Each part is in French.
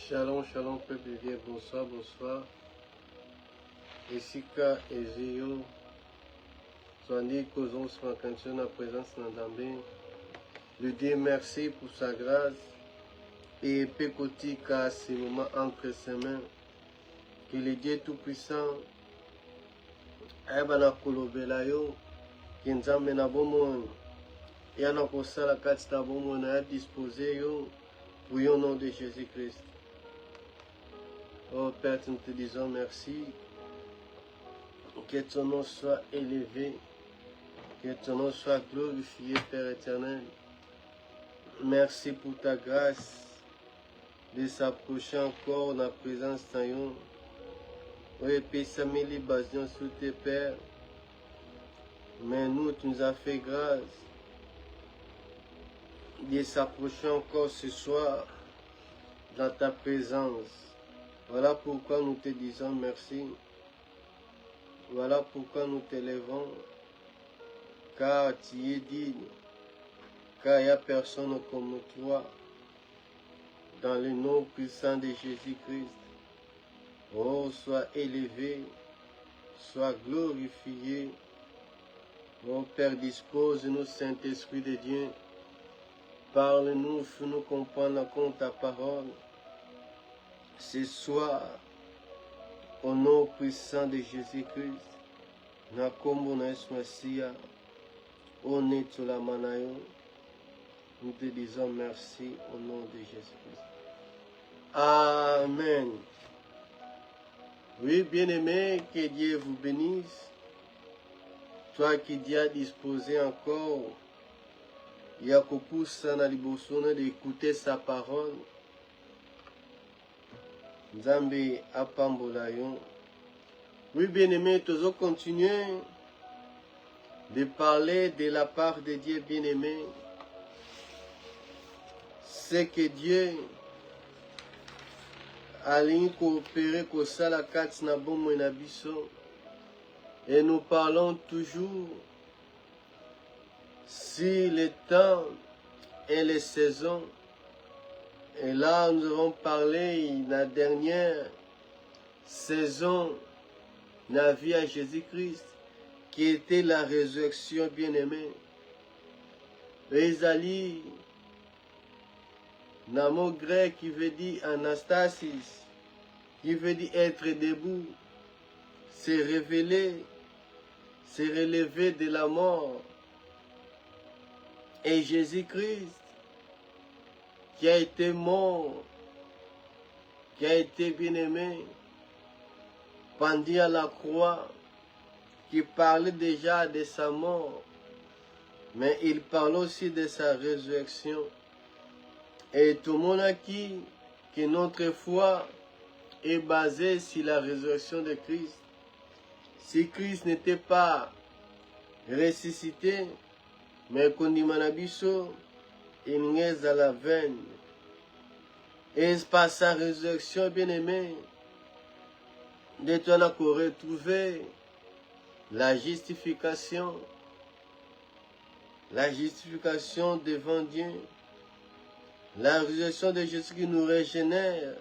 Shalom, shalom, peuple de Dieu, bonsoir, bonsoir. Esika Ezio, Soigné Kozon sur la cantion de la présence d'Andambé. Le Dieu merci pour sa grâce et Pekoti car ce moment entre ses mains. Que le Dieu Tout-Puissant Aibana Kolobela yo, que Nzambe na bomon, yana kosala kati na bomon na disposé yo, pour au nom de Jésus-Christ. Oh Père, nous te disons merci. Que ton nom soit élevé. Que ton nom soit glorifié, Père éternel. Merci pour ta grâce de s'approcher encore dans la présence de Taillon. Oui, Père Saméli Basion sous tes pères. Mais nous, tu nous as fait grâce de s'approcher encore ce soir dans ta présence. Voilà pourquoi nous te disons merci. Voilà pourquoi nous t'élèvons. Car tu es digne. Car il n'y a personne comme toi. Dans le nom puissant de Jésus-Christ. Oh, sois élevé. Sois glorifié. Oh Père, dispose-nous, Saint-Esprit de Dieu. Parle-nous, fais-nous comprendre comme ta parole. Ce soir, au nom puissant de Jésus-Christ, Nakombo na Esmasia, Onetola Manayo, nous te disons merci au nom de Jésus-Christ. Amen. Oui, bien-aimé, que Dieu vous bénisse. Toi qui Dieu a disposé encore, Yakopusa na libosona d'écouter sa parole. Nzambe apambola yo. Oui, bien-aimé, toujours continuer de parler de la part de Dieu, bien-aimé. C'est que Dieu a coopéré avec la carte na bomo na biso. Et nous parlons toujours sur le temps et les saisons. Et là, nous avons parlé de la dernière saison de la vie à Jésus-Christ, qui était la résurrection bien-aimée. Ezali, un mot grec qui veut dire anastasis, qui veut dire être debout, se révéler, se relever de la mort. Et Jésus-Christ, qui a été mort, qui a été bien-aimé, pendu à la croix, qui parlait déjà de sa mort, mais il parle aussi de sa résurrection. Et tout le monde a dit que notre foi est basée sur la résurrection de Christ. Si Christ n'était pas ressuscité, mais qu'on dit Manabiso, il n'est à la veine. Et par sa résurrection, bien-aimé, de toi n'a qu'on retrouver la justification devant Dieu. La résurrection de Jésus qui nous régénère,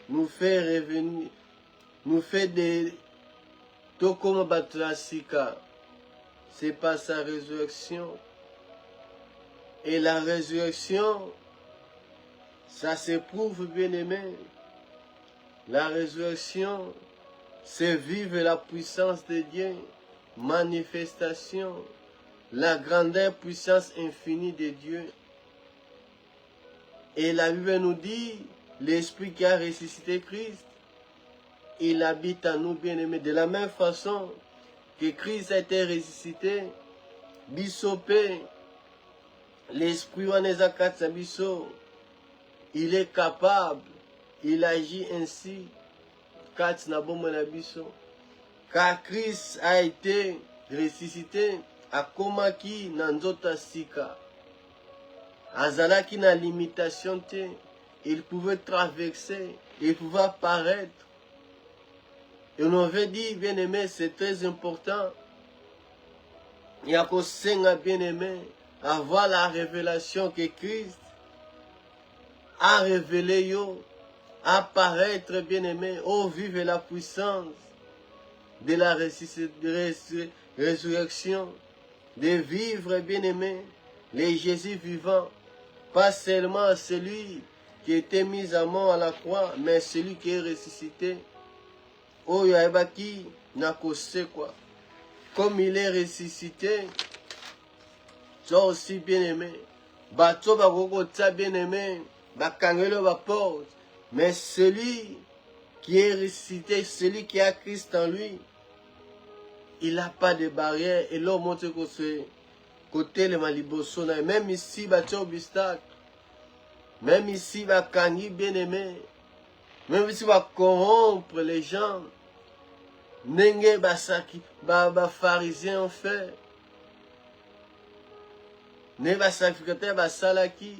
nous fait revenir, nous fait des Tokoma Batrasika. C'est pas sa résurrection. Et la résurrection, ça s'éprouve, bien-aimé. La résurrection, c'est vivre la puissance de Dieu, manifestation, la grandeur, puissance infinie de Dieu. Et la Bible nous dit, l'Esprit qui a ressuscité Christ, il habite en nous, bien-aimés. De la même façon que Christ a été ressuscité, bisopé, l'Esprit il est capable, il agit ainsi, car Christ a été ressuscité à Komaki Nanzota Sika. Azalaki na limitation te, il pouvait traverser, il pouvait apparaître. Et on avait dit, bien-aimé, c'est très important. Il y a qu'au Seigneur, bien-aimé, avoir la révélation que Christ a révélé yo apparaître, bien-aimé. Oh, vive la puissance de la résurrection, de vivre, bien-aimé, les Jésus vivants, pas seulement celui qui était mis à mort à la croix, mais celui qui est ressuscité. Oh, Yaibaki, Nakose, quoi. Comme il est ressuscité, toi aussi, bien-aimé. Bato bakokota, bien-aimé. Bakangelo porte. Mais celui qui est ressuscité, celui qui a Christ en lui, il n'a pas de barrière. Et l'homme montre que ce côté le maliboso. Même ici, bato obstacle. Même ici, bakangi, bien-aimé. Même ici, va corrompre les gens. Nenge basaki, pharisien en fait. Ne ba sacrificateur basalaki.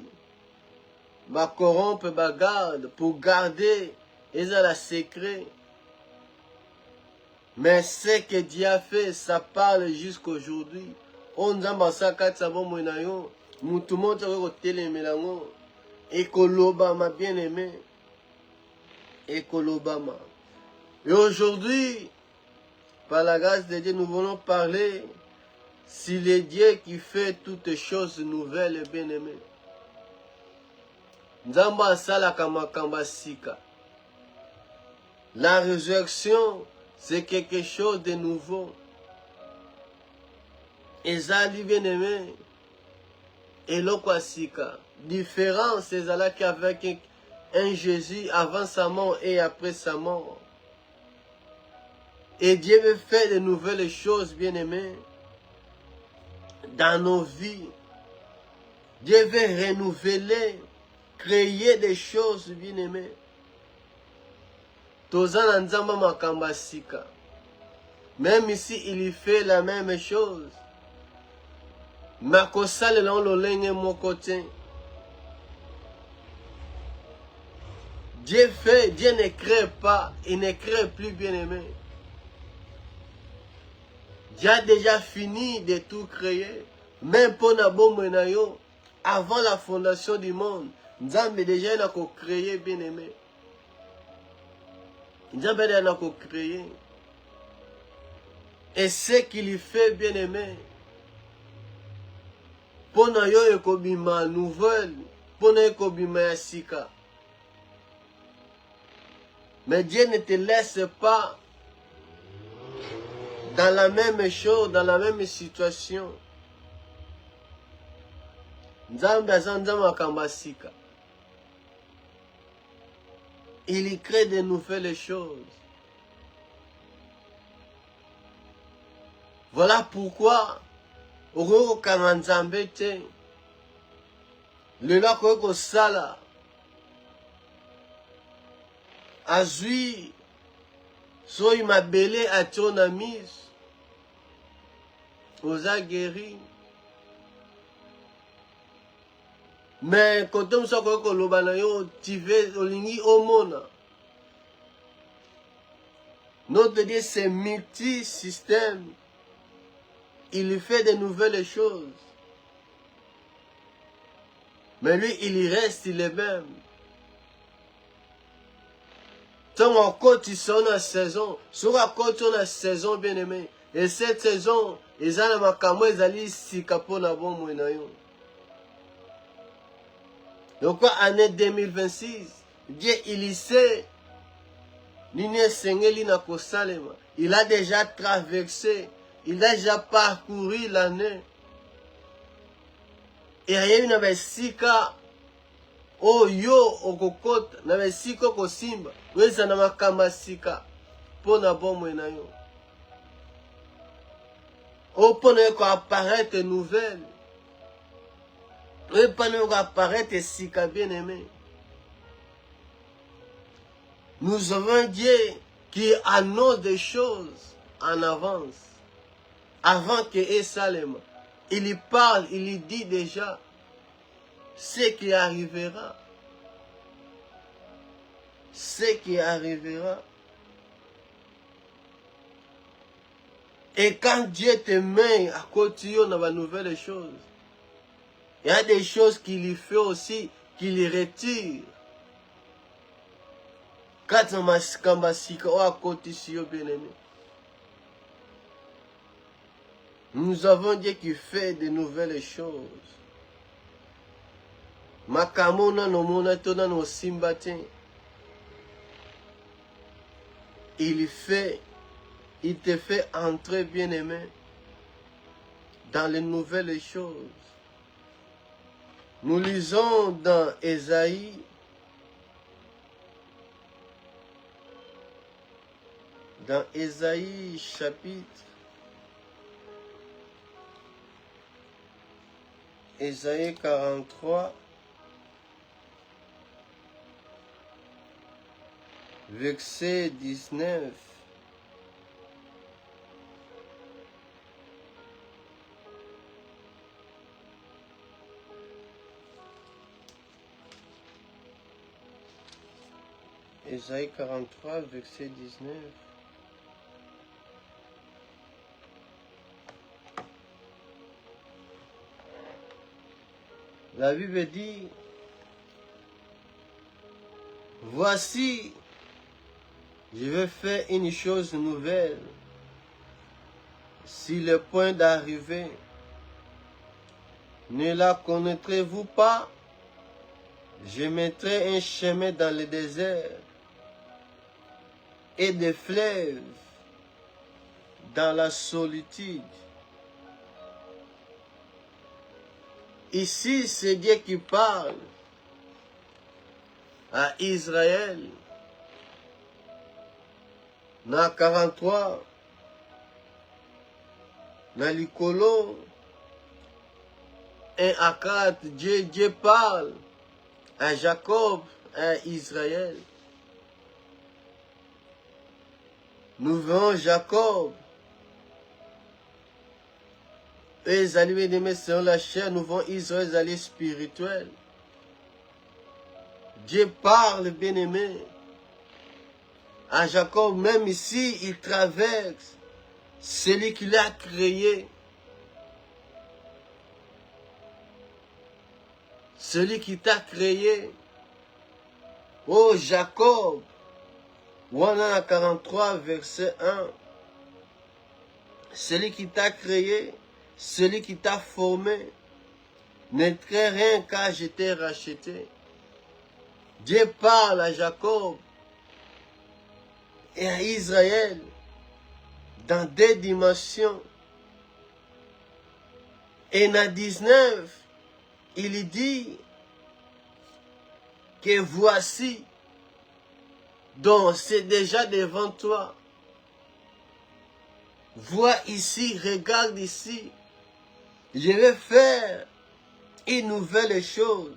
Ba corrompre, ba garde, pour garder, et ça la secret. Mais ce que Dieu a fait, ça parle jusqu'aujourd'hui. On nous a passé 4 mois, tout le monde a télémélango. Ekolobama, bien aimé. Ekolobama. Et aujourd'hui, par la grâce de Dieu, nous voulons parler si le Dieu qui fait toutes choses nouvelles et bien aimées. Nzamba salaka makamba sika. La résurrection, c'est quelque chose de nouveau. Ezali bien aimé. Et l'okwasika. Différence, c'est là qu'avec un Jésus avant sa mort et après sa mort. Et Dieu veut faire de nouvelles choses, bien aimé, dans nos vies. Dieu veut renouveler, créer des choses, bien aimé. Tozana nzamba makamba sika. Même ici, il fait la même chose. Makosale dans le lenge mon côté. Dieu fait, Dieu ne crée pas, il ne crée plus, bien aimé. Dieu a déjà fini de tout créer. Même pour Nabomenayo, avant la fondation du monde, Nzambe déjà n'a qu'à créer, bien aimé. Nzambe déjà n'a qu'à créer. Et ce qu'il fait, bien aimé, pour Nayo ekobima nouvelle, pour Nayo ekobima yasika. Mais Dieu ne te laisse pas dans la même chose, dans la même situation. Nzambe azanzama akambasika. Il y crée de nouvelles choses. Voilà pourquoi Oro Kananzambe te le lako sala azui so il m'a belé à ton ami osa guéri. Mais quand on s'en ko lobana yo tive olingi omona. Notre Dieu c'est multi-système. Il fait de nouvelles choses. Mais lui, il reste, il est même. Tant on continue sur la saison, sur la continue la saison bien aimé. Et cette saison, ils ont ma camo, ils allaient si capot na bon moyenayo. Donc année 2026, Dieu il sait, il a déjà traversé, il a déjà parcouru l'année. Et rien n'avait si cas. Oh yo okokota n'avait si ko simba. Weza na makamba sika. Pona bomo na yo. Oh pona ko apparaître nouvelle. Et pona ko apparaître sika bien aimé. Nous avons un Dieu qui annonce des choses en avance. Avant que Salem. Il y parle, il y dit déjà ce qui arrivera. Ce qui arrivera. Et quand Dieu te met à côté dans la nouvelle chose, il y a des choses qu'il y fait aussi, qu'il y retire. Nous avons Dieu qui fait de nouvelles choses. Makamona no mona tona no simbate. Il te fait entrer, bien-aimé, dans les nouvelles choses. Nous lisons dans Ésaïe, chapitre Ésaïe 43, verset 19. Ésaïe 43, verset 19. La Bible dit, voici, je vais faire une chose nouvelle. Si le point d'arrivée, ne la connaîtrez-vous pas? Je mettrai un chemin dans le désert et des fleuves dans la solitude. Ici, c'est Dieu qui parle à Israël. Dans 43, dans l'Icolo, 1 à 4, Dieu parle à Jacob, à Israël. Nous verrons Jacob. Et les alliés bien-aimés selon la chair, nous verrons Israël, les alliés spirituels. Dieu parle, bien-aimé, à Jacob, même ici, il traverse celui qui l'a créé. Celui qui t'a créé. Oh Jacob, 143, verset 1. Celui qui t'a créé, celui qui t'a formé, ne crée rien car je t'ai racheté. Dieu parle à Jacob et à Israël dans deux dimensions. Et dans 19, il dit que voici, donc c'est déjà devant toi. Vois ici, regarde ici. Je vais faire une nouvelle chose.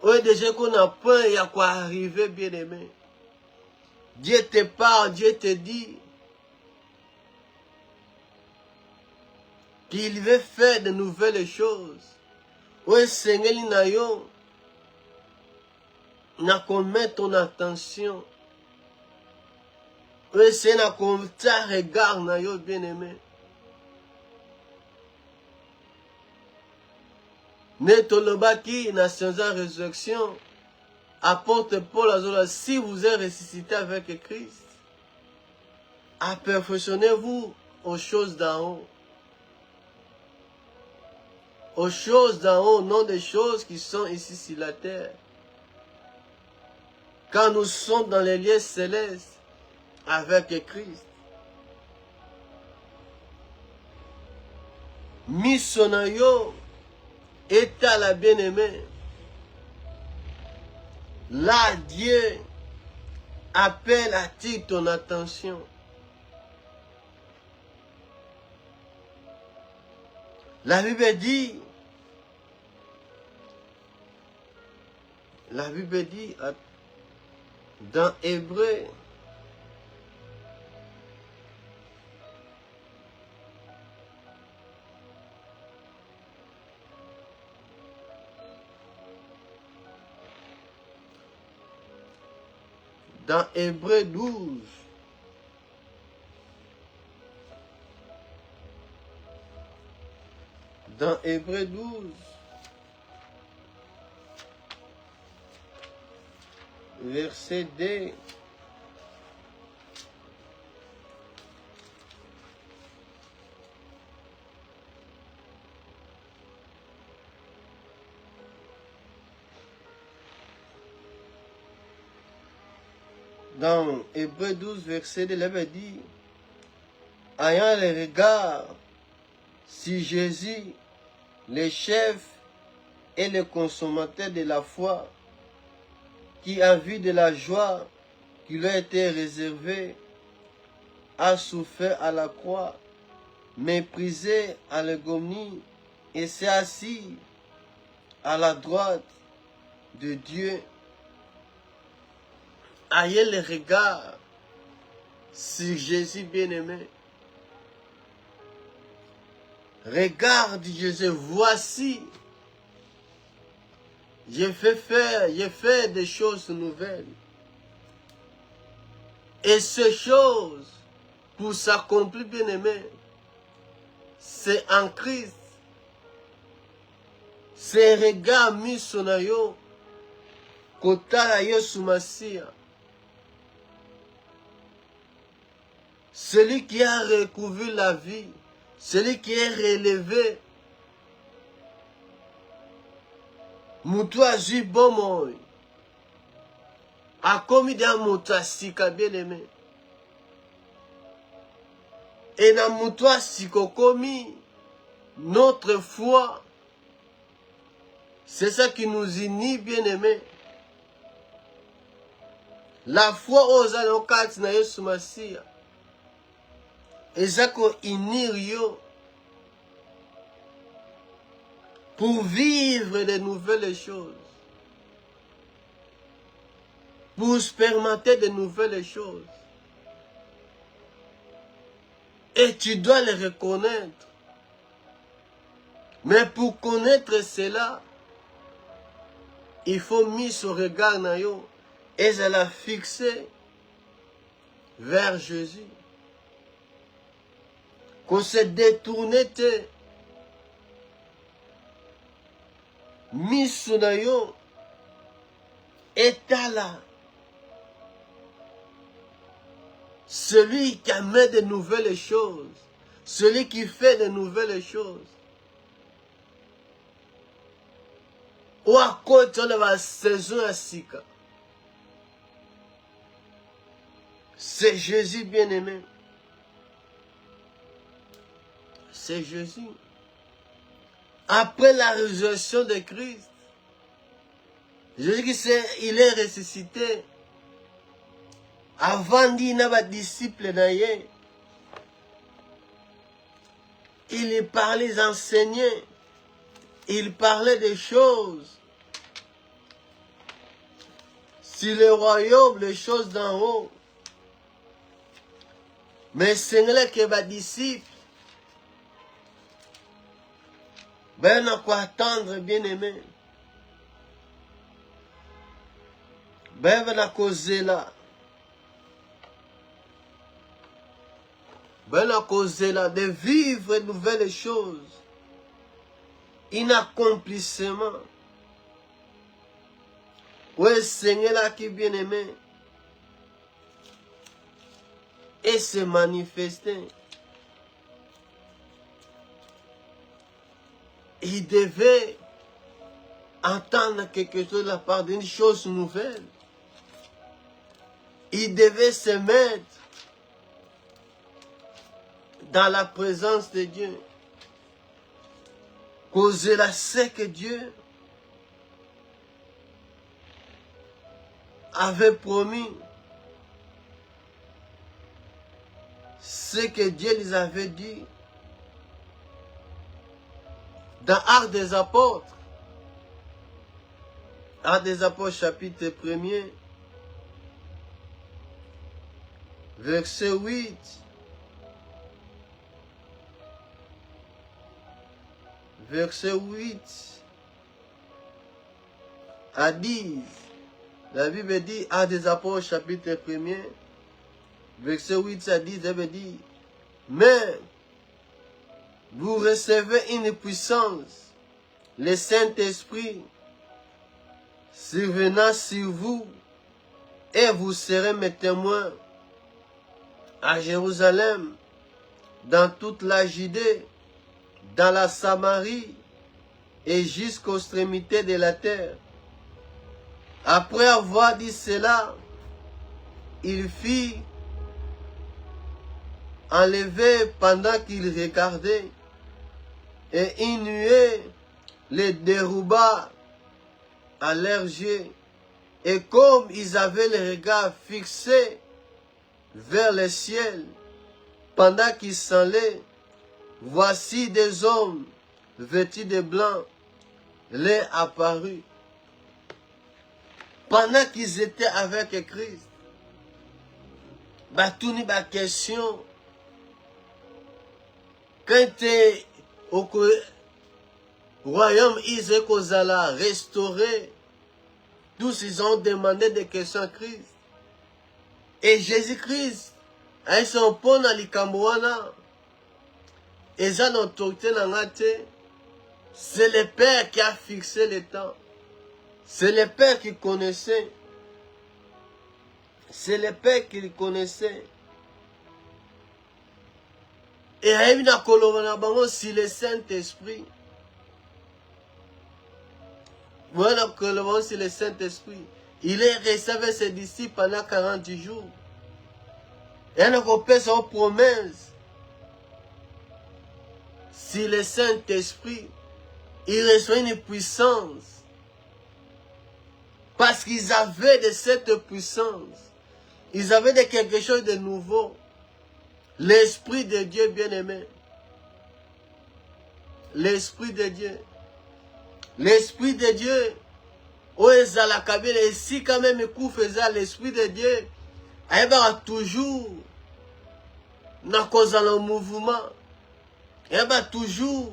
Oui, déjà qu'on a peur, il y a quoi arriver, bien-aimé. Dieu te parle, Dieu te dit qu'il veut faire de nouvelles choses. Oui, Seigneur, n'a qu'on met ton attention. Oui, Seigneur, qu'on t'a regard, bien-aimé. Netolobaki, nation de résurrection, apporte Paul Azola, si vous êtes ressuscité avec Christ, perfectionnez-vous aux choses d'en haut. Aux choses d'en haut, non des choses qui sont ici sur la terre. Quand nous sommes dans les lieux célestes avec Christ. Missionario est à la bien-aimée. Là, Dieu appelle à ti ton attention. La Bible dit, dans Hébreu, dans Hébreu 12, dans Hébreu 12, verset 2. Dans Hébreux 12, verset 2, il avait dit, ayant le regard sur Jésus, le chef et le consommateur de la foi, qui a vu de la joie qui lui a été réservée, a souffert à la croix, méprisé à l'ignominie, et s'est assis à la droite de Dieu. Ayez le regard sur Jésus bien-aimé. Regarde Jésus, voici, j'ai fait des choses nouvelles. Et ces choses, pour s'accomplir bien-aimé, c'est en Christ. C'est regard mis sur yo, kotala yo sumasia. Celui qui a recouvert la vie, celui qui est relevé, mutu azui bomoi, a commis d'un mutasika bien-aimé. Et na mutu asiko commis notre foi. C'est ça qui nous unit, bien-aimé. La foi aux alokati na Yesu Masia. Et ça qu'on unit yo pour vivre de nouvelles choses. Pour expérimenter de nouvelles choses. Et tu dois les reconnaître. Mais pour connaître cela, il faut mettre son regard na yo et je la fixer vers Jésus. Qu'on se détourne te mis sur yo et là. Celui qui amène de nouvelles choses, celui qui fait de nouvelles choses. Ou à côté de la saison à Sika. C'est Jésus bien-aimé. C'est Jésus. Après la résurrection de Christ, Jésus il est ressuscité. Avant d'y avoir disciples d'ailleurs, il parlait, il enseignait, il parlait des choses sur le royaume, les choses d'en haut. Mais c'est là que les disciples, ben on a quoi attendre, bien aimé. Ben on a causé là. Ben on a causé là de vivre de nouvelles choses. Inaccomplissement. Ouais, Seigneur là qui bien aimé. Et se manifester. Il devait entendre quelque chose de la part d'une chose nouvelle. Il devait se mettre dans la présence de Dieu. Causer la c'est que Dieu avait promis. Ce que Dieu les avait dit. Dans Actes des Apôtres. Actes des Apôtres chapitre 1er. Verset 8. Verset 8 à 10. La Bible dit, Actes des Apôtres chapitre 1er. Verset 8 à 10, elle veut dire, mais vous recevez une puissance, le Saint-Esprit, survenant sur vous, et vous serez mes témoins à Jérusalem, dans toute la Judée, dans la Samarie et jusqu'aux extrémités de la terre. Après avoir dit cela, il fit enlever pendant qu'il regardait, et une nuée les dérouba à leurs yeux. Et comme ils avaient le regard fixé vers le ciel, pendant qu'ils s'en allaient, voici des hommes vêtus de blanc leur apparus. Pendant qu'ils étaient avec Christ, tout ni ba question, quand tu es au royaume Israël kozala restauré, tous ils ont demandé des questions à Christ. Et Jésus-Christ, a son pont à l'Ikamouana, et ça l'autorité n'a pas été. C'est le Père qui a fixé le temps. C'est le Père qui connaissait. C'est le Père qui le connaissait. Et il y a un si le Saint-Esprit. Voilà que c'est le Saint-Esprit. Il est resté avec ses disciples pendant 40 jours. Et il y a son promesse. Si le Saint-Esprit, il reçoit une puissance. Parce qu'ils avaient de cette puissance. Ils avaient de quelque chose de nouveau. L'Esprit de Dieu bien-aimé. L'Esprit de Dieu. L'Esprit de Dieu. Oh, la cabine, et si quand même il faisait l'Esprit de Dieu, il va toujours dans le mouvement. Il va toujours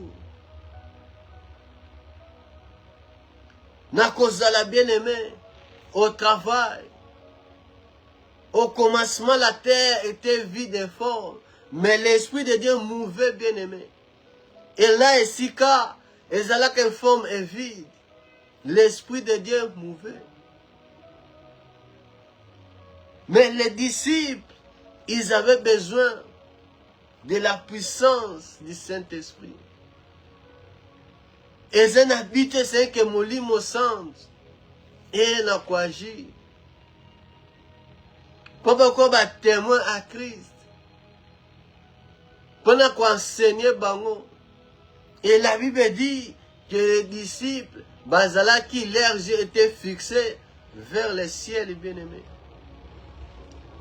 dans la bien-aimée, au travail. Au commencement, la terre était vide et forte, mais l'Esprit de Dieu mouvait bien-aimé. Et là, ici, car, et là, qu'une forme est vide. L'Esprit de Dieu mouvait. Mais les disciples, ils avaient besoin de la puissance du Saint-Esprit. Et c'est un habitude, c'est que mon lit me sente. Et n'a quoi agir. Pourquoi va témoin à Christ? Pendant qu'on enseignait Bango. Et la Bible dit que les disciples, Bazala qui leurs yeux étaient fixés vers le ciel bien-aimé.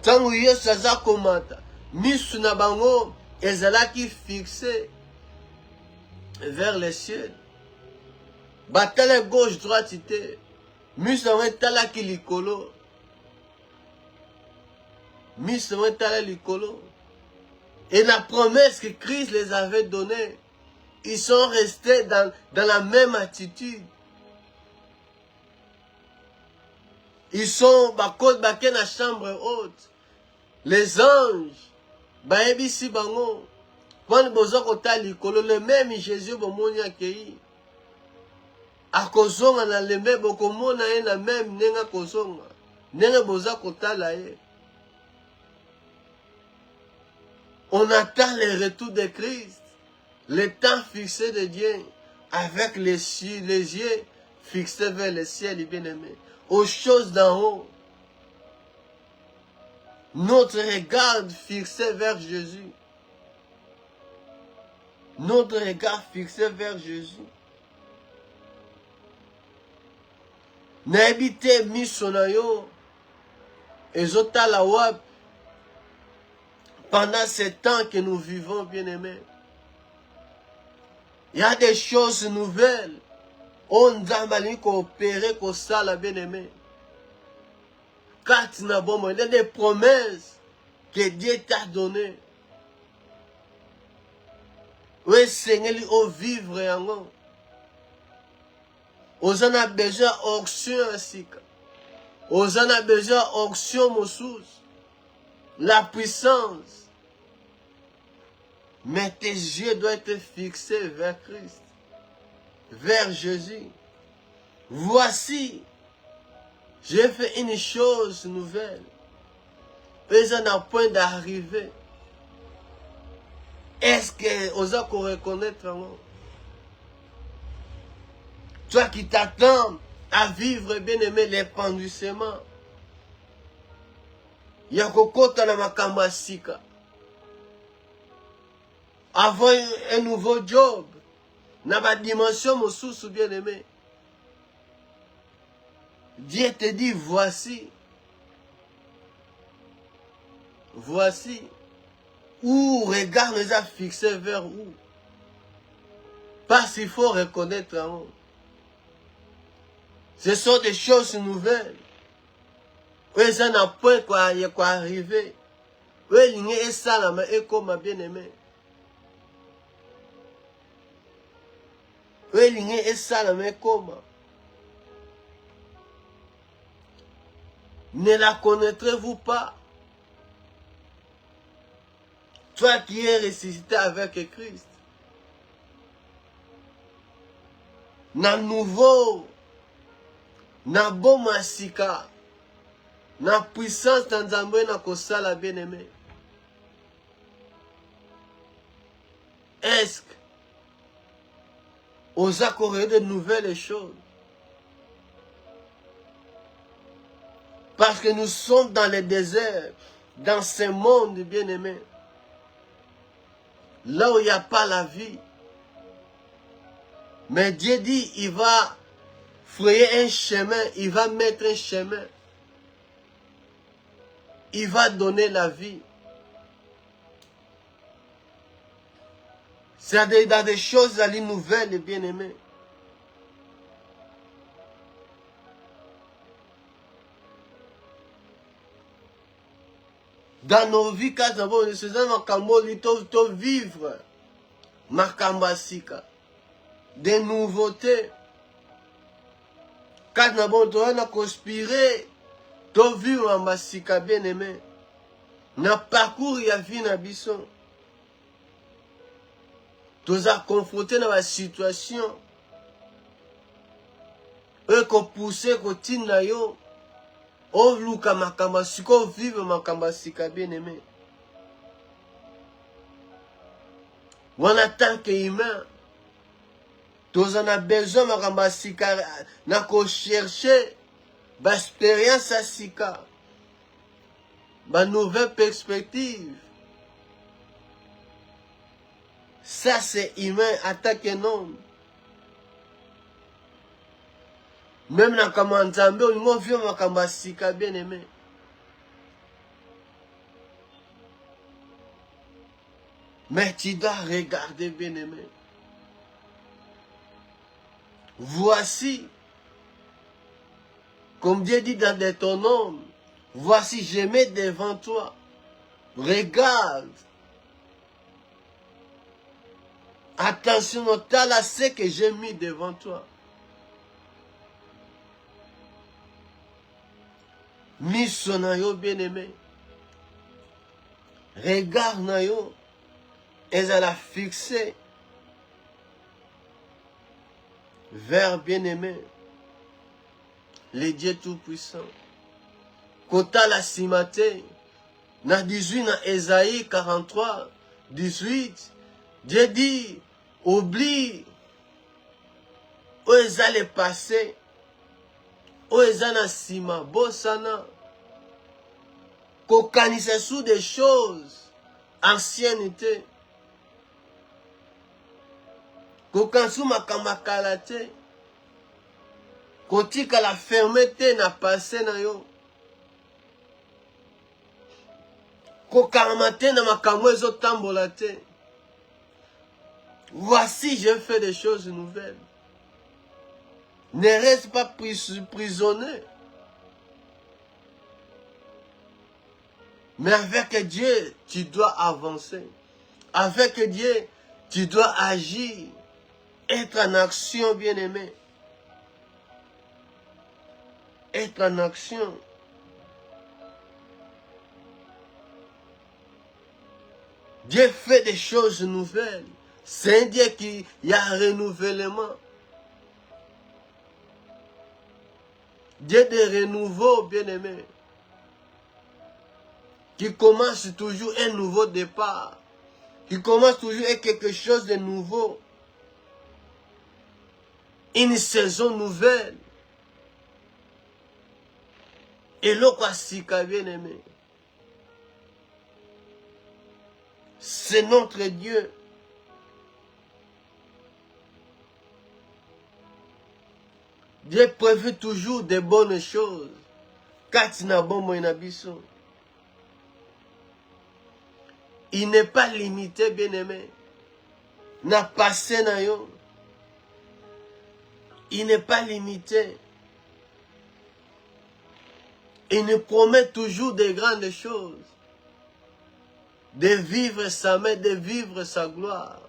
Tant que Yesu a commenté, Misu na Bango, Ezala qui fixé vers le ciel. Batale gauche droite était. Misu na tala qui likolo. Misu na tala likolo. Et la promesse que Christ les avait donnée, ils sont restés dans la même attitude. Ils sont dans la chambre haute. Les anges, baebisi bango, le même Jésus bomoni akei. Akozonga na le même bokomona ye na même nenga kozonga. Nenga boza kotala ye. On attend le retour de Christ, le temps fixé de Dieu, avec les yeux fixés vers le ciel, bien-aimé, aux choses d'en haut. Notre regard fixé vers Jésus. Notre regard fixé vers Jésus. N'habitez misonayo, ezotala wap. Pendant ce temps que nous vivons, bien-aimés, il y a des choses nouvelles. On a coopéré comme ça, la bien-aimé. Il y a des promesses que Dieu t'a données. Oui, Seigneur, au vivre en nous. On a besoin d'onction ainsi. On a besoin d'onction moussous. La puissance. Mais tes yeux doivent être fixés vers Christ, vers Jésus. Voici, J'ai fait une chose nouvelle. Ils ont un point d'arrivée. Est-ce que vous allez reconnaître vraiment? Toi qui t'attends à vivre, bien aimé, l'épandissement. Il y a kokota na makamba sika. Avoir un nouveau job. Dans ma dimension, mon sous bien aimé. Dieu te dit, voici. Voici. Où regard nous a fixé vers où? Parce qu'il faut reconnaître en haut. Ce sont des choses nouvelles. Oui, ça n'a point quoi arriver. Oui, il y a ça, mais comme bien aimé. Oui, il y a ça, mais comme. Ne la connaîtrez-vous pas? Toi qui es ressuscité avec Christ. Na nouveau. Na bon masika. Na puissance dans Nzambe na kosala bien aimé. Est-ce que vous accordez de nouvelles choses? Parce que nous sommes dans le désert, dans ce monde bien aimé. Là où il n'y a pas la vie. Mais Dieu dit, il va frayer un chemin, il va mettre un chemin. Il va donner la vie. C'est dans des choses nouvelles et bien aimées. Dans nos vies, quand nous avons vivre Makambasika, des nouveautés. Quand nous avons conspiré, nous vivre Makambasika bien aimé. Nous parcours la vie na bison. Nous avons confronté dans la situation. Eux qu'on poussé, qu'on tine na yo. On luka Makambasika, on vive Makambasika bien aimé. On a tant qu'humain. Nous en avons besoin Makambasika. Nous avons cherché l'expérience à Sika. Ma nouvelle perspective. Ça c'est humain attaque un homme. Même dans le Nzambe, on vit Makambasika bien aimé. Mais tu dois regarder bien aimé. Voici, comme Dieu dit dans Deutéronome, voici je mets devant toi. Regarde. Attention, notamment à ce que j'ai mis devant toi. Miso na yo bien aimé. Regarde na yo. Et elle a fixé vers bien aimé. Le Dieu Tout-Puissant. Kota la simate. Na 18 na Esaïe 43, 18. Dieu dit, oublie où ils allaient passer, où ils allaient sima, bosana, kokanise sous des choses, ancienneté, kokansu makamakalate, kotika la fermeté na passé na yo, kokamate na makambo ezotambola te. Voici, je fais des choses nouvelles. Ne reste pas prisonnier. Mais avec Dieu, tu dois avancer. Avec Dieu, tu dois agir. Être en action, bien-aimé. Être en action. Dieu fait des choses nouvelles. C'est un Dieu qui y a un renouvellement. Dieu de renouveau, bien-aimé, qui commence toujours un nouveau départ, qui commence toujours avec quelque chose de nouveau, une saison nouvelle. Et l'Okwasika, bien-aimé, c'est notre Dieu. Dieu prévu toujours de bonnes choses. Katina bombo inabiso. Il n'est pas limité, bien-aimé. N'a passé na yo. Il n'est pas limité. Il nous promet toujours de grandes choses. De vivre sa main, de vivre sa gloire.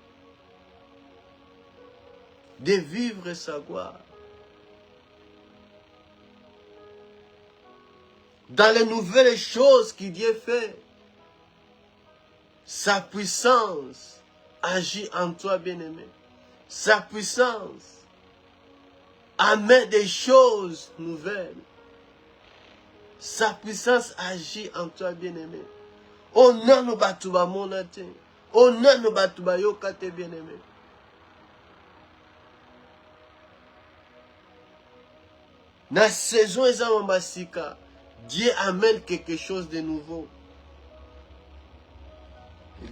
De vivre sa gloire. Dans les nouvelles choses que Dieu fait, sa puissance agit en toi, bien-aimé. Sa puissance amène des choses nouvelles. Sa puissance agit en toi, bien-aimé. On a nos batouba monate. On a nos batouba yokate, bien-aimé. Dans la saison ezamambasika, Dieu amène quelque chose de nouveau.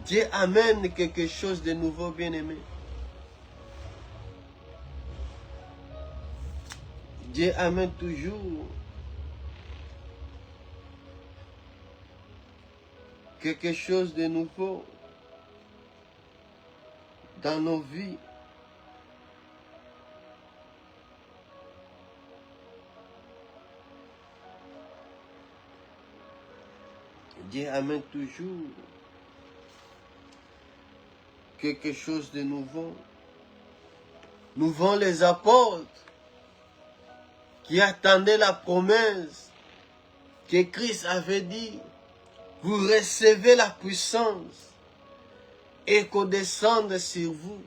Dieu amène quelque chose de nouveau, bien-aimé. Dieu amène toujours quelque chose de nouveau dans nos vies. Dieu amène toujours quelque chose de nouveau. Nous voyons les apôtres qui attendaient la promesse que Christ avait dit. Vous recevez la puissance et qu'on descende sur vous.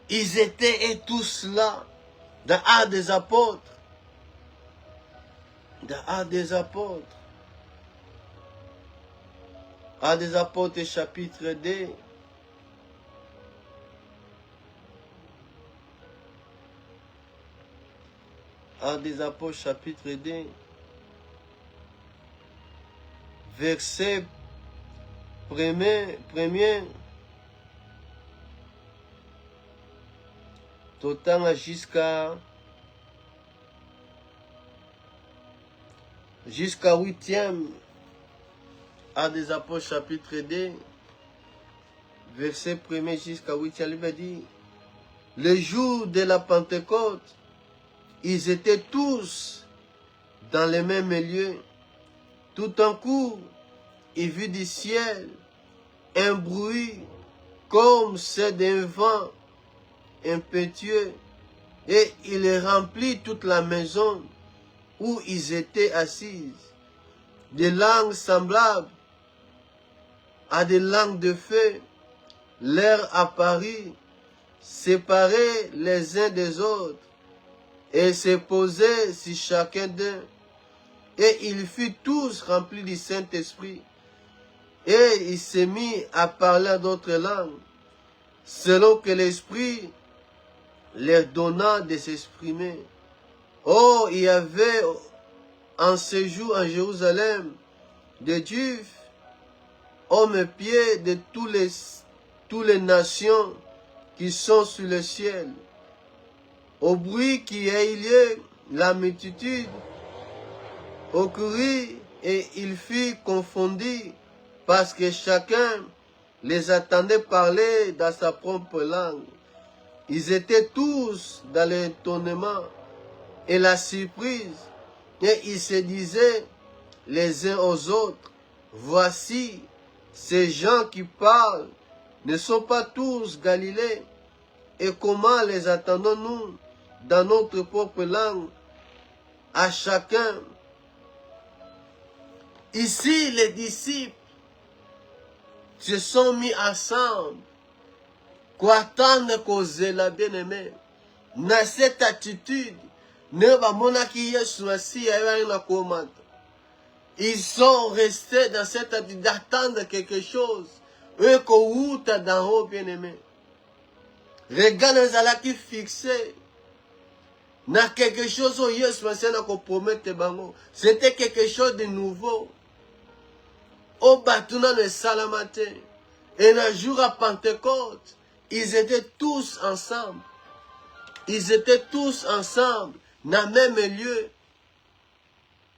Ils étaient tous là, dans Actes des Apôtres. Dans Actes des Apôtres. Actes des Apôtres, chapitre 2. Actes des Apôtres, chapitre 2. Verset premier. Total jusqu'à 8e. Actes des Apôtres, chapitre 2. Verset 1 jusqu'à 8e. Il va dire, le jour de la Pentecôte, ils étaient tous dans le même lieu. Tout en coup, il vit du ciel un bruit comme c'est d'un vent impétueux, et il remplit toute la maison où ils étaient assis. Des langues semblables à des langues de feu leur apparut, séparés les uns des autres, et se posaient sur chacun d'eux. Et ils furent tous remplis du Saint-Esprit. Et il s'est mis à parler d'autres langues, selon que l'Esprit leur donna de s'exprimer. Oh, il y avait en séjour en Jérusalem des Juifs, hommes pieds de toutes les nations qui sont sur le ciel. Au bruit qui a eu lieu, la multitude au cri, et il fut confondu parce que chacun les attendait parler dans sa propre langue. Ils étaient tous dans l'étonnement et la surprise, et ils se disaient les uns aux autres, voici, ces gens qui parlent ne sont pas tous Galiléens, et comment les attendons-nous dans notre propre langue à chacun? Ici, les disciples se sont mis ensemble pour attendre causer la bien-aimée. dans cette attitude, ils sont restés dans cette attitude d'attendre quelque chose. Eux, d'en haut, bien aimé. Regarde les ala qui fixé. Na quelque chose où Yesu na compromettre bango. C'était quelque chose de nouveau. Au batuna ne salamate. Et un jour à Pentecôte, ils étaient tous ensemble. Ils étaient tous ensemble, dans le même lieu.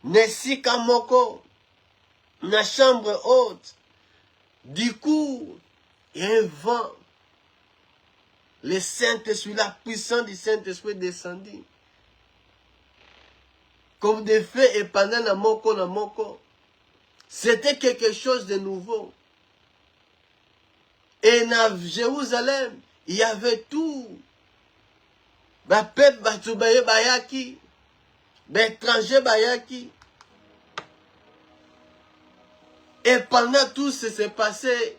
Nesika moko, dans la chambre haute. Du coup, il y a un vent. Le Saint-Esprit, la puissance du Saint-Esprit descendit. Comme des feux et pendant la moko. C'était quelque chose de nouveau. Et dans Jérusalem, il y avait tout. Ba peuple batubaye bayaki. Ba étranger bayaki. Et pendant tout ce qui s'est passé,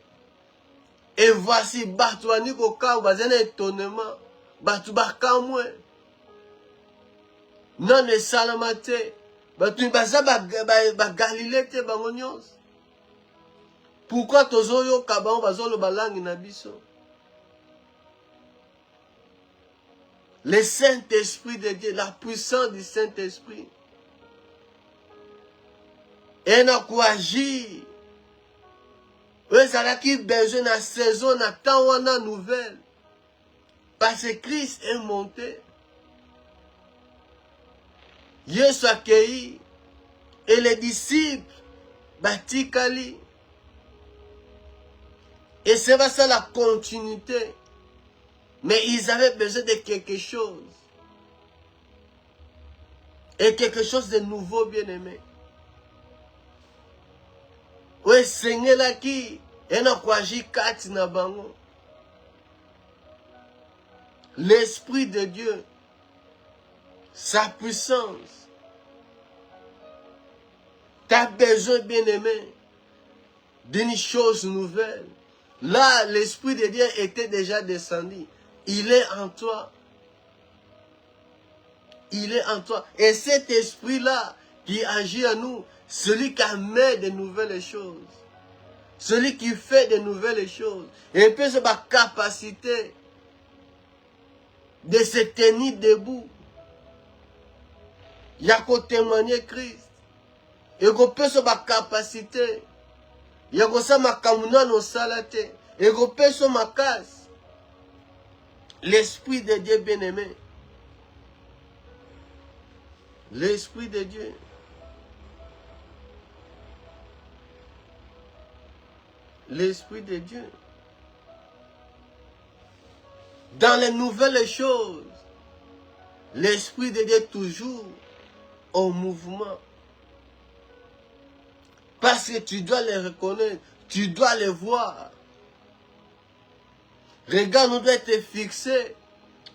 et voici Batouani Koka, bazana étonnement. Batouba moins. Non ne salamate. Batouba baza ba Galilée te bangonyos. Pourquoi tozoyo kaban bazolo balangi na biso? Le Saint-Esprit de Dieu, la puissance du Saint-Esprit. Et n'a quoi agir. Vous avez besoin de la saison, de la temps nouvelle. Parce que Christ est monté. Jésus a accueilli. Et les disciples, Batikali. Et c'est pas ça la continuité. Mais ils avaient besoin de quelque chose. Et quelque chose de nouveau, bien aimé. Oui, Seigneur là qui est dans quoi kati na bango. L'Esprit de Dieu, sa puissance. Tu as besoin, bien aimé, d'une chose nouvelle. Là, l'Esprit de Dieu était déjà descendu. Il est en toi. Il est en toi. Et cet esprit-là qui agit en nous, celui qui amène de nouvelles choses. Celui qui fait de nouvelles choses. Et puis c'est ma capacité de se tenir debout. Il y a qu'à témoigner Christ. Et qu'on peut se ma capacité. Il y a qu'à ma kamuna no salate. Et qu'on peut se ma casse. L'Esprit de Dieu bien-aimé. L'Esprit de Dieu. L'Esprit de Dieu. Dans les nouvelles choses, l'Esprit de Dieu est toujours en mouvement. Parce que tu dois les reconnaître, tu dois les voir. Regarde, nous devons être fixés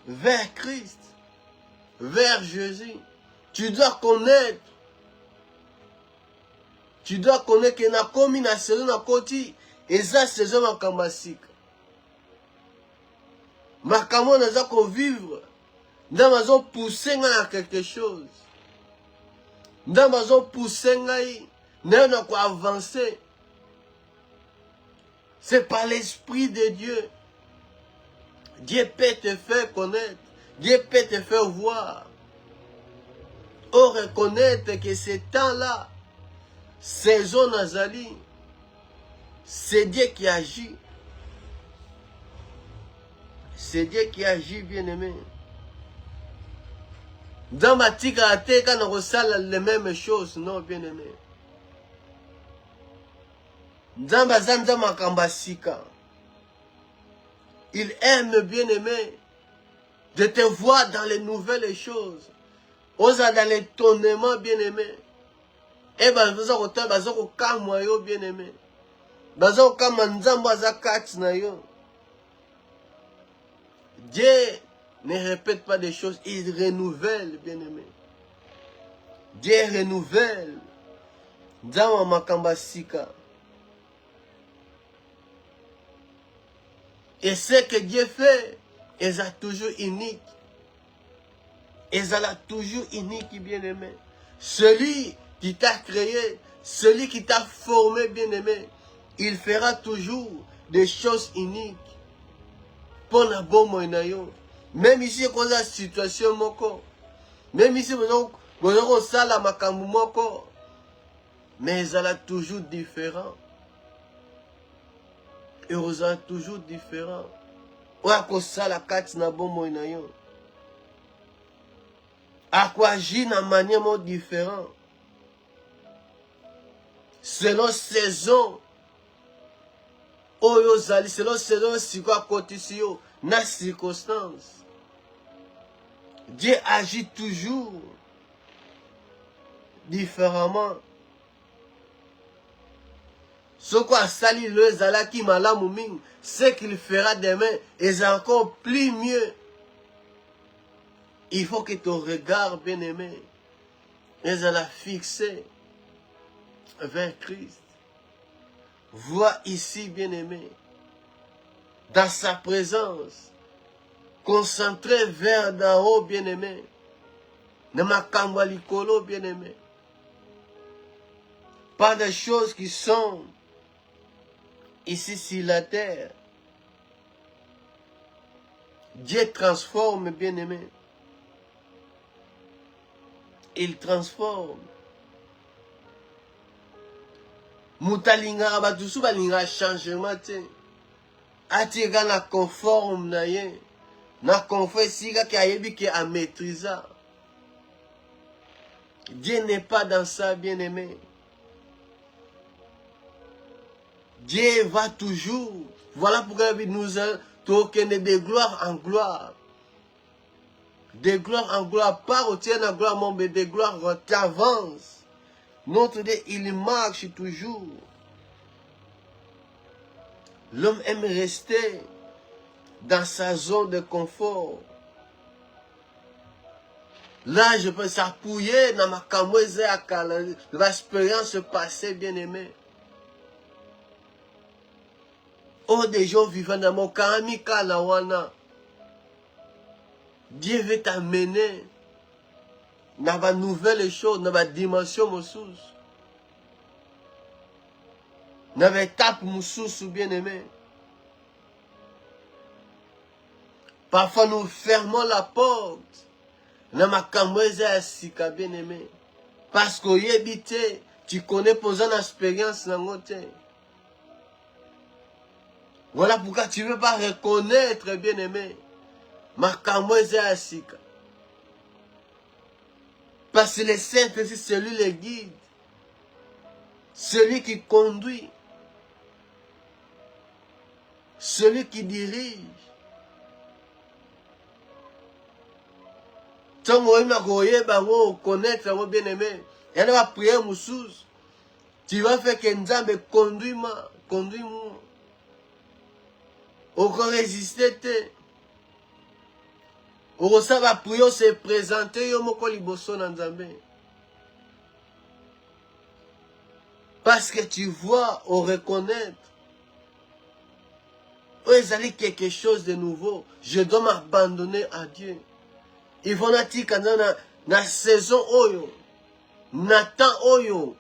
vers Christ, vers Jésus. Tu dois connaître que na komi na saison na koti eza saison makamba sika. Makamo naza ko vivre ndamazo pousser na quelque chose. Ndamazo pousser ngai na ko avancer. C'est par l'Esprit de Dieu. Dieu peut te faire connaître. Dieu peut te faire voir. Ou reconnaître que ce temps-là, saison Nazali, c'est Dieu qui agit. C'est Dieu qui agit, bien-aimé. Dans ma tigate, quand on ressent les mêmes choses, non, bien-aimé. Dans ma zanda makambasika, il aime, bien-aimé, de te voir dans les nouvelles choses. Osa dans l'étonnement, bien-aimé. Et ben, vous avez autant, vous avez kamwa bien-aimé. Vous avez kamanzambo azakati na yo. Dieu ne répète pas des choses, il renouvelle, bien-aimé. Dieu renouvelle. Dans makambasika. Et ce que Dieu fait, est toujours unique. ezala toujours unique, bien-aimé. Celui qui t'a créé, celui qui t'a formé, bien-aimé, il fera toujours des choses uniques. Pour la bonne moyen. Même ici, quand la situation moko, même ici, on ça la makambu moko, mais ezala toujours différent. Et ezala toujours différent. Oako ça la kati na bon moyen. Aquagir de manière différente. Selon saison. Oyo zali, selon saison, si quoi côté si yo, na circonstance. Dieu agit toujours différemment. Ce quoi sali le zalaki malamu ming, ce qu'il fera demain est encore plus mieux. Il faut que ton regard, bien-aimé, est à la fixer vers Christ. Vois ici, bien-aimé, dans sa présence, concentré vers d'en haut, bien-aimé, ne makamwa likolo, bien-aimé. Pas des choses qui sont ici sur la terre. Dieu transforme, bien-aimé. Il transforme. Mutalinga abatusu balinga changement te. Atiga na conforme na ye. Na conforme siga ki ayebi ki a maîtrisa. Dieu n'est pas dans ça, bien-aimé. Dieu va toujours. Voilà pourquoi nous toquons de gloire en gloire. De gloire en gloire. Pas au tien en gloire, mais de gloire tu avances. Notre Dieu, il marche toujours. L'homme aime rester dans sa zone de confort. Là, je peux s'appuyer dans ma camouise à l'expérience passée, bien-aimé. Oh, des gens vivant dans mon kamika lawana. Dieu veut t'amener dans ma nouvelle chose, dans ma dimension moussus. Dans ma étape moussus, bien-aimé. Parfois, nous fermons la porte. Dans ma camouise à sika, bien-aimé. Parce que yébité, tu connais posant l'expérience dans mon temps. Voilà pourquoi tu ne veux pas reconnaître, bien-aimé, ma camouise à sika. Parce que le Saint-Esprit, c'est lui le guide. Celui qui conduit. Celui qui dirige. Tant que connaître, bien-aimé, il va prier Moussous. Tu vas faire que Nzambe conduis-moi. Conduis-moi. On va résister. On va prier, se présenter. Parce que tu vois, on reconnaît. Oh, il y a quelque chose de nouveau. Je dois m'abandonner à Dieu. Il faut que dans la saison oyo, Nathan oyo,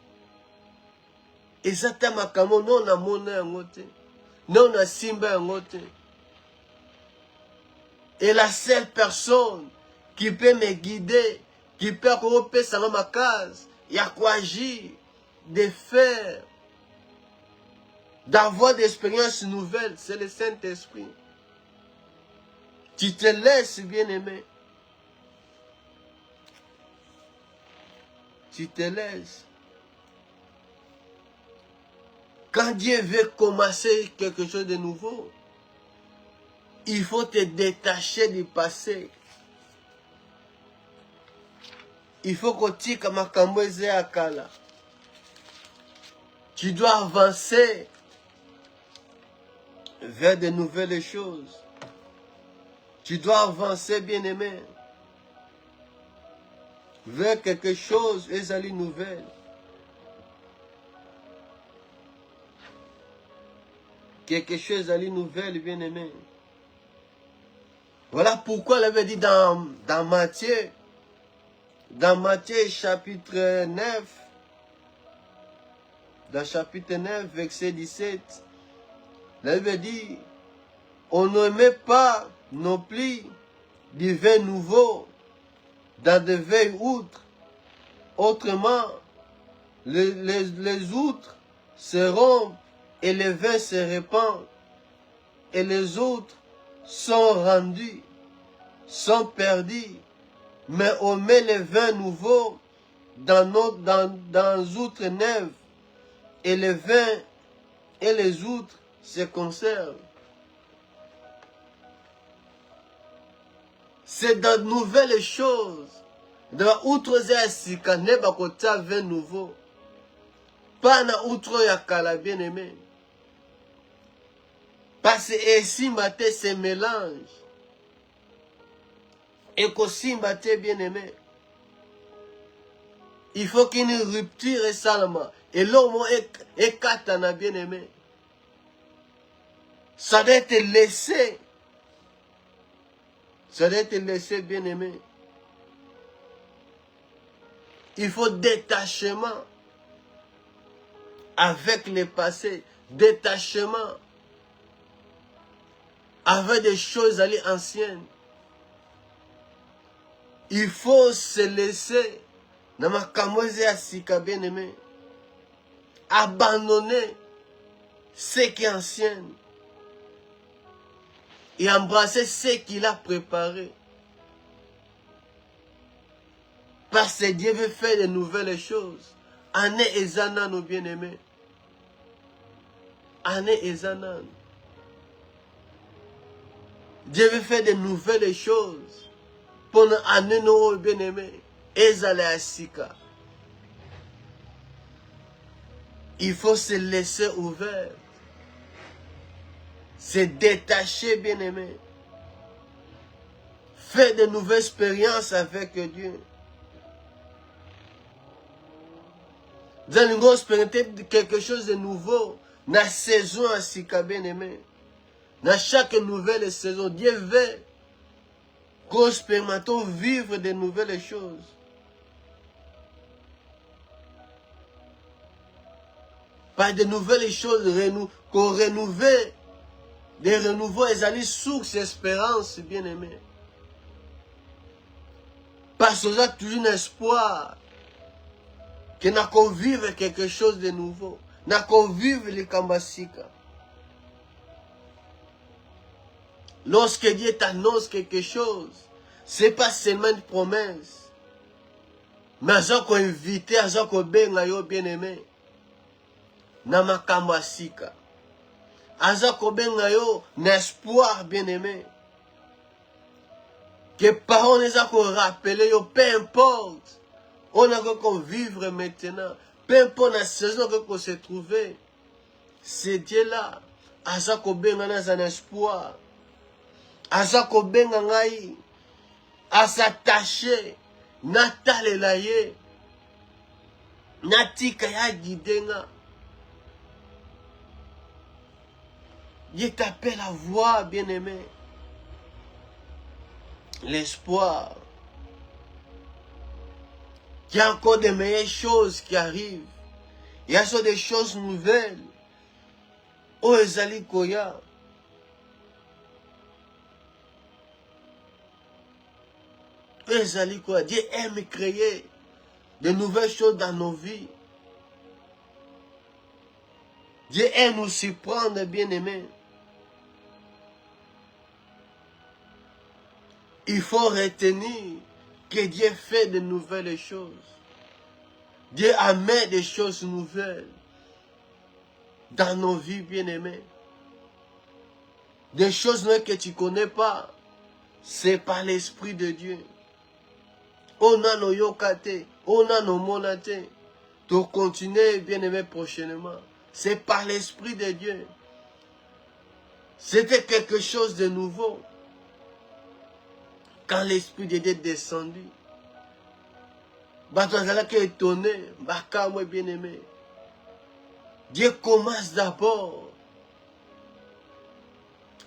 exactement comme non na mona yangote, non na simba yangote. Et la seule personne qui peut me guider, qui peut couper ça dans ma case, il y a quoi agir, de faire, d'avoir des expériences nouvelles, c'est le Saint-Esprit. Tu te laisses, bien-aimé. Tu te laisses. Quand Dieu veut commencer quelque chose de nouveau, il faut te détacher du passé. Il faut que tu aies akala. Tu dois avancer vers de nouvelles choses. Tu dois avancer, bien-aimé, vers quelque chose, ezali nouvelle. Quelque chose ezali nouvelle, bien-aimé. Voilà pourquoi il avait dit dans Matthieu, Dans Matthieu chapitre 9, dans chapitre 9, verset 17, la Bible dit, on ne met pas non plus du vin nouveau dans de vieilles outres. Autrement, les outres se rompent et le vin se répand et les autres sont rendus, sont perdus. Mais on met le vin nouveau dans outres neuves et le vin et les outres se conservent. C'est dans de nouvelles choses. Dans outre ya sika ne bakotia vin nouveau. Pas na outre ya kala bien aimé. Parce que esimba te se mélange. Et kosimba te bien aimé. Il faut qu'une rupture est seulement. Et l'homme est katana bien aimé. Ça doit être laissé. Ça doit être laissé bien aimé. Il faut détachement avec le passé. Détachement avec des choses anciennes. Il faut se laisser. Bien aimé. Abandonner ce qui est ancien. Et embrasser ce qu'il a préparé. Parce que Dieu veut faire de nouvelles choses. Ané ezana nos bien-aimés. Ané ezana. Dieu veut faire de nouvelles choses. Pour amener nos bien-aimés. Ezale asika. Il faut se laisser ouvert. Se détacher, bien-aimé. Faire de nouvelles expériences avec Dieu. Vous allez expérimenter quelque chose de nouveau. Dans la saison asika, bien-aimé. Dans chaque nouvelle saison, Dieu veut qu'on expérimente vivre de nouvelles choses. Par de nouvelles choses qu'on renouvelle. Des renouveaux, ils allaient source d'espérance, bien-aimé. Parce qu'on a toujours un espoir. Que n'a qu'on vive quelque chose de nouveau. N'a qu'on vive les Kambasika. Lorsque Dieu t'annonce quelque chose, ce n'est pas seulement une promesse. Mais à qu'on invite, à qu'on benga bien-aimé. N'a ma Kambasika. Aza kobenga yo n'espoir bien-aimé. Que parents les a qu'on rappelle yo, peu importe. On a qu'on vivre maintenant. Peu importe la saison qu'on se trouve. C'est Dieu là. Aza kobenga na un espoir. Aza kobenga ngai. A s'attacher. Natale la ye. Natika ya gidenga. Dieu t'appelle à voir, bien-aimé, l'espoir. Il y a encore de meilleures choses qui arrivent. Il y a des choses nouvelles. Oh, Ezali Koya. Oh, Ezali Koya. Dieu aime créer de nouvelles choses dans nos vies. Dieu aime nous surprendre, bien-aimé. Il faut retenir que Dieu fait de nouvelles choses. Dieu amène des choses nouvelles dans nos vies, bien-aimés. Des choses que tu ne connais pas. C'est par l'Esprit de Dieu. On a nos yokate, on a nos monate. Pour continuer, bien-aimé, prochainement. C'est par l'Esprit de Dieu. C'était quelque chose de nouveau. Quand l'Esprit de Dieu est descendu, étonné, bien-aimé. Dieu commence d'abord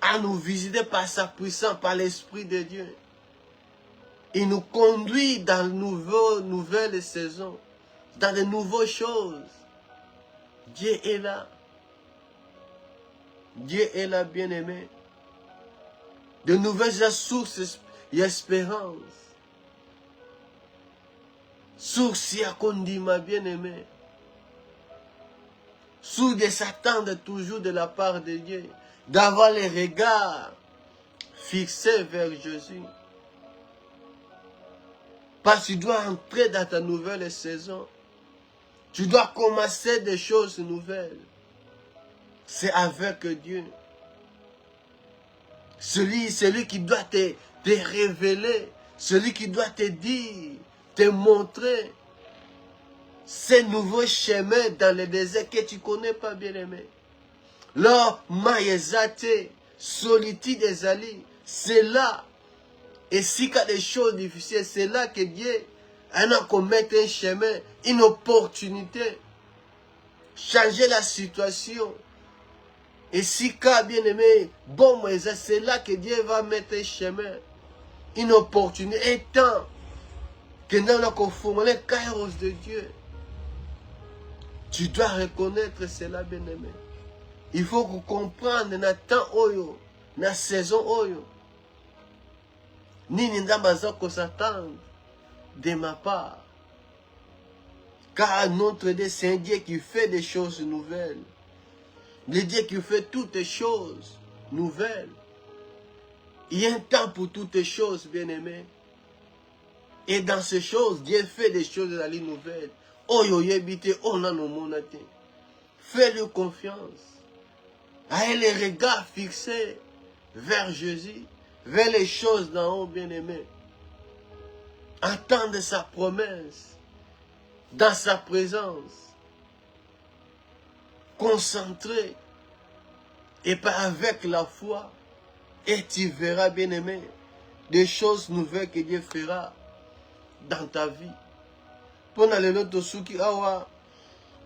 à nous visiter par sa puissance, par l'Esprit de Dieu. Il nous conduit dans de nouvelles saisons, dans de nouvelles choses. Dieu est là. Dieu est là, bien-aimé. De nouvelles sources et espérances. Sources à condiment, bien-aimé. Sources de s'attendre toujours de la part de Dieu. D'avoir les regards fixés vers Jésus. Parce que tu dois entrer dans ta nouvelle saison. Tu dois commencer des choses nouvelles. C'est avec Dieu. Celui qui doit te révéler, celui qui doit te dire, te montrer ces nouveaux chemins dans le désert que tu ne connais pas, bien-aimé. Là, maïzate, solitude des alliés, c'est là. Et si il y a des choses difficiles, c'est là que Dieu a commettre un chemin, une opportunité. Changer la situation. Et si cas bien aimé, bon Moïse, c'est là que Dieu va mettre un chemin, une opportunité, un temps que nous avons formé le kairos de Dieu. Tu dois reconnaître cela, bien aimé. Il faut que comprendre dans le temps oyo, dans la saison oyo. Ni n'importe quoi s'attendre de ma part. Car notre Dieu, c'est un Dieu qui fait des choses nouvelles. Le Dieu qui fait toutes choses nouvelles. Il y a un temps pour toutes choses, bien-aimés. Et dans ces choses, Dieu fait des choses dans les nouvelles. Oh, yo, yébité, on a nos monatés. Fais-lui confiance. Ayez les regards fixés vers Jésus, vers les choses d'en haut, bien-aimés. Attendre sa promesse, dans sa présence. Concentré et pas avec la foi. Et tu verras, bien-aimé, des choses nouvelles que Dieu fera dans ta vie. Pendant le lot de Souki Awa,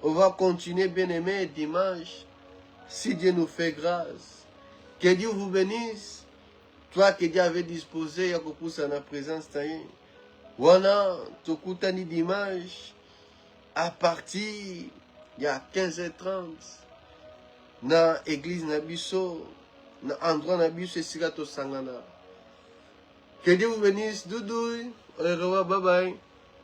on va continuer, bien-aimé, dimanche, si Dieu nous fait grâce. Que Dieu vous bénisse. Toi que Dieu avait disposé, à pousse en la présence taille. Voilà, Tokutani dimanche, à partir il y a 15h30, dans l'église Nabiso, dans l'endroit Nabiso et Sirato Sangana. Que Dieu vous bénisse, Doudou. On se revoit, bye bye.